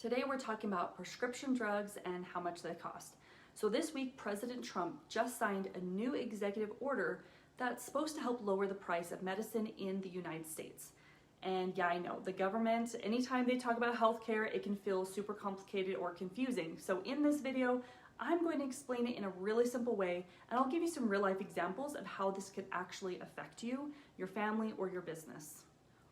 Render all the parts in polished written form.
Today we're talking about prescription drugs and how much they cost. So this week, President Trump just signed a new executive order that's supposed to help lower the price of medicine in the United States. And yeah, I know, the government, anytime they talk about healthcare, it can feel super complicated or confusing. So in this video, I'm going to explain it in a really simple way, and I'll give you some real life examples of how this could actually affect you, your family, or your business.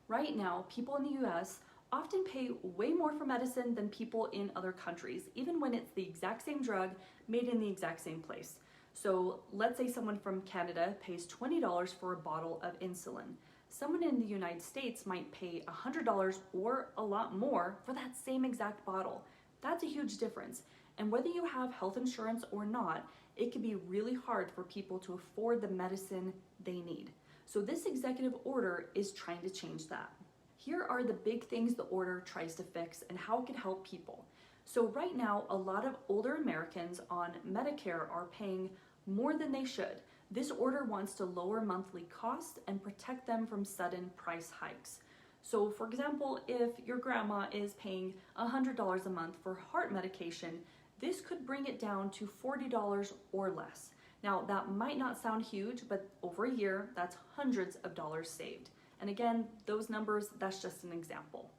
Right now, people in the US often pay way more for medicine than people in other countries, even when it's the exact same drug made in the exact same place. So let's say someone from Canada pays $20 for a bottle of insulin. Someone in the United States might pay $100 or a lot more for that same exact bottle. That's a huge difference. And whether you have health insurance or not, it can be really hard for people to afford the medicine they need. So this executive order is trying to change that. Here are the big things the order tries to fix and how it can help people. So right now, a lot of older Americans on Medicare are paying more than they should. This order wants to lower monthly costs and protect them from sudden price hikes. So for example, if your grandma is paying $100 a month for heart medication, this could bring it down to $40 or less. Now that might not sound huge, but over a year, that's hundreds of dollars saved. And again, those numbers, that's just an example.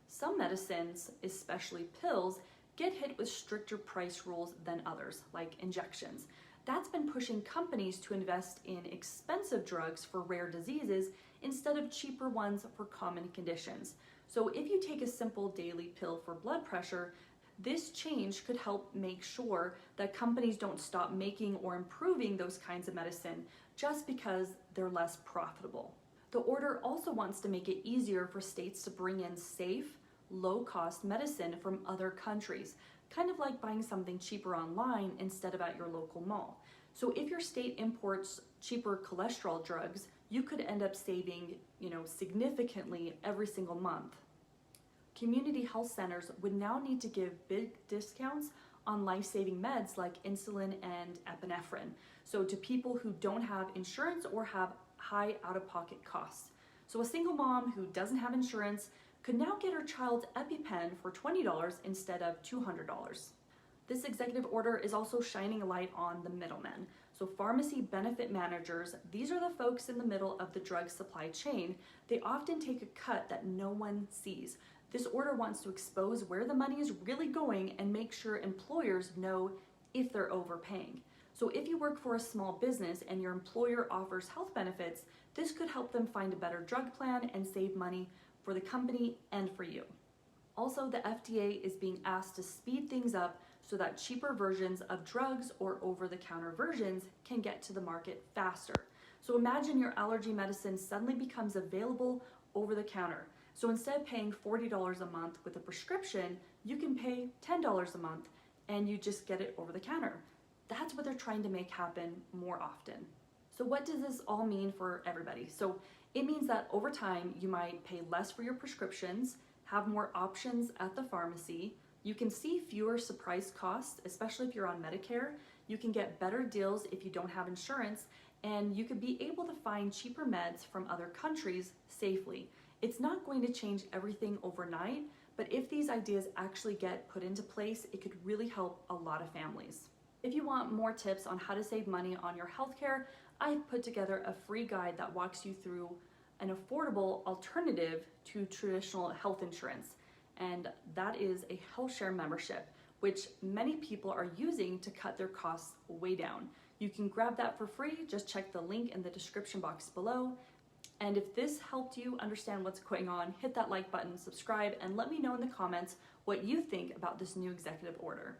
Some medicines, especially pills, get hit with stricter price rules than others, like injections. That's been pushing companies to invest in expensive drugs for rare diseases instead of cheaper ones for common conditions. So if you take a simple daily pill for blood pressure, this change could help make sure that companies don't stop making or improving those kinds of medicine just because they're less profitable. The order also wants to make it easier for states to bring in safe, low-cost medicine from other countries, kind of like buying something cheaper online instead of at your local mall. So if your state imports cheaper cholesterol drugs, you could end up saving, significantly every single month. Community health centers would now need to give big discounts on life-saving meds like insulin and epinephrine, so to people who don't have insurance or have high out-of-pocket costs. So a single mom who doesn't have insurance could now get her child's EpiPen for $20 instead of $200. This executive order is also shining a light on the middlemen. So pharmacy benefit managers, these are the folks in the middle of the drug supply chain. They often take a cut that no one sees. This order wants to expose where the money is really going and make sure employers know if they're overpaying. So if you work for a small business and your employer offers health benefits, this could help them find a better drug plan and save money for the company and for you. Also, the FDA is being asked to speed things up so that cheaper versions of drugs or over-the-counter versions can get to the market faster. So imagine your allergy medicine suddenly becomes available over the counter. So instead of paying $40 a month with a prescription, you can pay $10 a month and you just get it over the counter. That's what they're trying to make happen more often. So what does this all mean for everybody? So it means that over time, you might pay less for your prescriptions, have more options at the pharmacy, you can see fewer surprise costs, especially if you're on Medicare, you can get better deals if you don't have insurance, and you could be able to find cheaper meds from other countries safely. It's not going to change everything overnight, but if these ideas actually get put into place, it could really help a lot of families. If you want more tips on how to save money on your healthcare, I've put together a free guide that walks you through an affordable alternative to traditional health insurance. And that is a HealthShare membership, which many people are using to cut their costs way down. You can grab that for free, just check the link in the description box below. And if this helped you understand what's going on, hit that like button, subscribe, and let me know in the comments what you think about this new executive order.